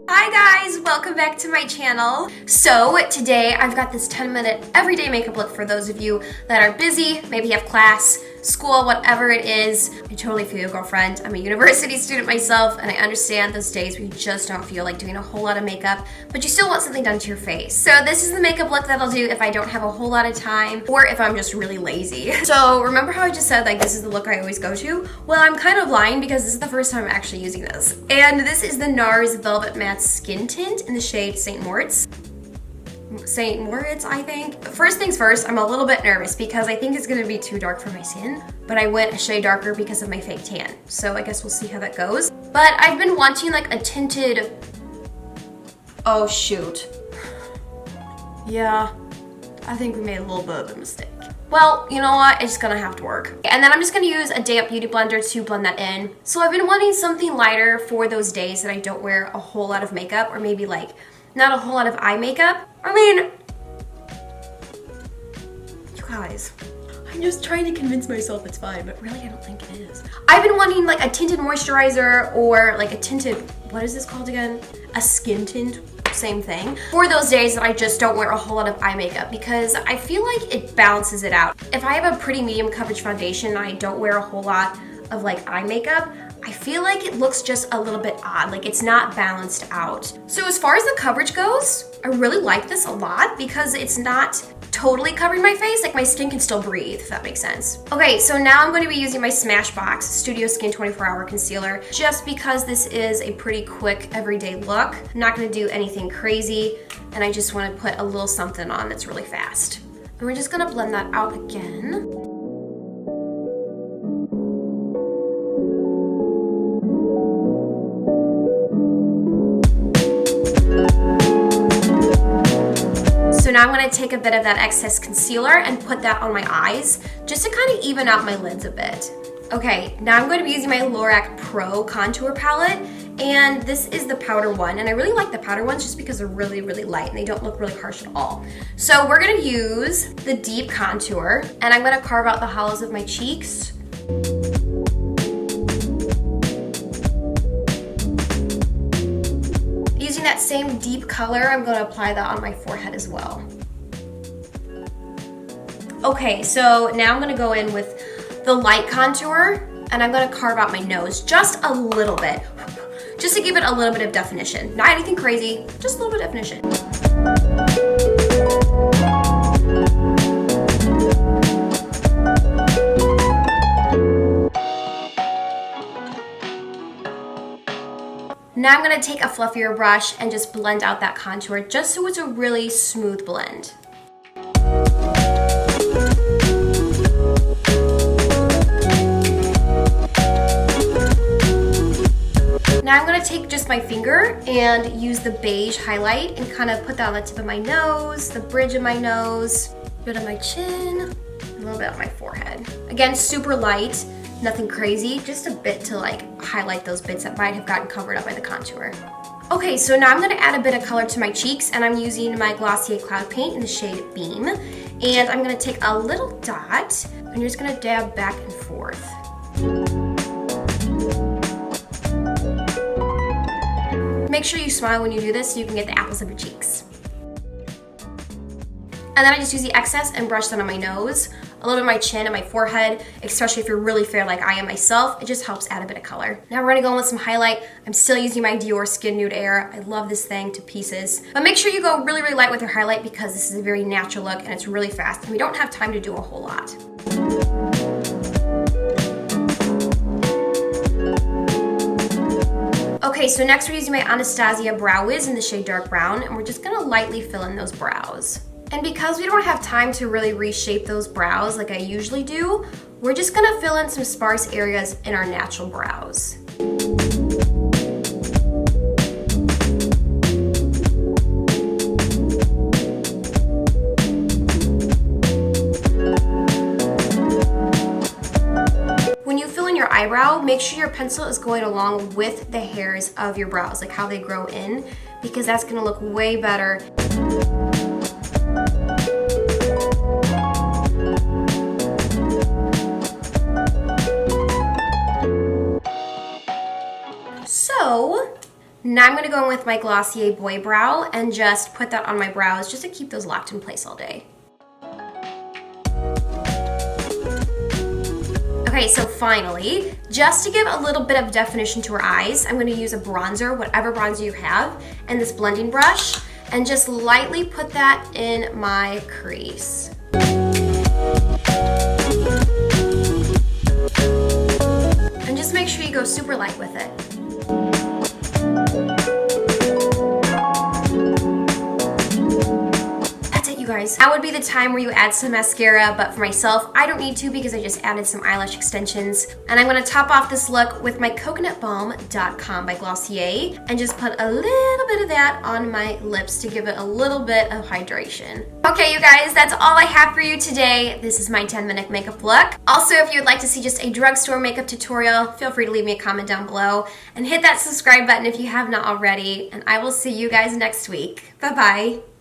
Hi guys, welcome back to my channel. So today I've got this 10-minute everyday makeup look for those of you that are busy, maybe have class, school, whatever it is. I totally feel you, girlfriend. I'm a university student myself, and I understand those days where you just don't feel like doing a whole lot of makeup, but you still want something done to your face. So this is the makeup look that I'll do if I don't have a whole lot of time or if I'm just really lazy. So remember how I just said like this is the look I always go to? Well, I'm kind of lying because this is the first time I'm actually using this. And this is the NARS Velvet Matte Skin Tint in the shade St. Moritz, I think. First things first, I'm a little bit nervous because I think it's gonna be too dark for my skin, but I went a shade darker because of my fake tan. So I guess we'll see how that goes. But I've been wanting like a tinted, oh shoot. Yeah, I think we made a little bit of a mistake. Well, you know what? It's gonna have to work. And then I'm just gonna use a damp beauty blender to blend that in. So I've been wanting something lighter for those days that I don't wear a whole lot of makeup, or maybe like not a whole lot of eye makeup. I mean, you guys, I'm just trying to convince myself it's fine, but really I don't think it is. I've been wanting like a tinted moisturizer or like a tinted, what is this called again? A skin tint, same thing. For those days that I just don't wear a whole lot of eye makeup because I feel like it balances it out. If I have a pretty medium coverage foundation and I don't wear a whole lot of like eye makeup, I feel like it looks just a little bit odd, like it's not balanced out. So as far as the coverage goes, I really like this a lot because it's not totally covering my face, like my skin can still breathe, if that makes sense. Okay, so now I'm going to be using my Smashbox Studio Skin 24-Hour Concealer just because this is a pretty quick everyday look. I'm not going to do anything crazy, and I just want to put a little something on that's really fast. And we're just going to blend that out again. So now I'm going to take a bit of that excess concealer and put that on my eyes just to kind of even out my lids a bit. Okay, now I'm going to be using my Lorac Pro Contour palette, and this is the powder one, and I really like the powder ones just because they're really, really light and they don't look really harsh at all. So we're going to use the deep contour, and I'm going to carve out the hollows of my cheeks. Using that same deep color, I'm going to apply that on my forehead as well. Okay, so now I'm going to go in with the light contour, and I'm going to carve out my nose just a little bit, just to give it a little bit of definition. Not anything crazy, just a little bit of definition. Now I'm going to take a fluffier brush and just blend out that contour just so it's a really smooth blend. Now I'm going to take just my finger and use the beige highlight and kind of put that on the tip of my nose, the bridge of my nose, a bit of my chin, a little bit on my forehead. Again, super light. Nothing crazy, just a bit to like highlight those bits that might have gotten covered up by the contour. Okay, so now I'm gonna add a bit of color to my cheeks, and I'm using my Glossier Cloud Paint in the shade Beam. And I'm gonna take a little dot, and you're just gonna dab back and forth. Make sure you smile when you do this so you can get the apples of your cheeks. And then I just use the excess and brush that on my nose, a little bit of my chin and my forehead, especially if you're really fair like I am myself. It just helps add a bit of color. Now we're gonna go in with some highlight. I'm still using my DiorSkin Nude Air. I love this thing to pieces. But make sure you go really, really light with your highlight because this is a very natural look and it's really fast and we don't have time to do a whole lot. Okay, so next we're using my Anastasia Brow Wiz in the shade Dark Brown, and we're just gonna lightly fill in those brows. And because we don't have time to really reshape those brows like I usually do, we're just gonna fill in some sparse areas in our natural brows. When you fill in your eyebrow, make sure your pencil is going along with the hairs of your brows, like how they grow in, because that's gonna look way better. Now I'm gonna go in with my Glossier Boy Brow and just put that on my brows just to keep those locked in place all day. Okay, so finally, just to give a little bit of definition to our eyes, I'm gonna use a bronzer, whatever bronzer you have, and this blending brush, and just lightly put that in my crease. And just make sure you go super light with it. Guys, that would be the time where you add some mascara, but for myself, I don't need to because I just added some eyelash extensions. And I'm gonna top off this look with my Coconut Balm dotcom by Glossier and just put a little bit of that on my lips to give it a little bit of hydration. Okay, you guys, that's all I have for you today. This is my 10-minute makeup look. Also, if you would like to see just a drugstore makeup tutorial, feel free to leave me a comment down below and hit that subscribe button if you have not already. And I will see you guys next week. Bye-bye.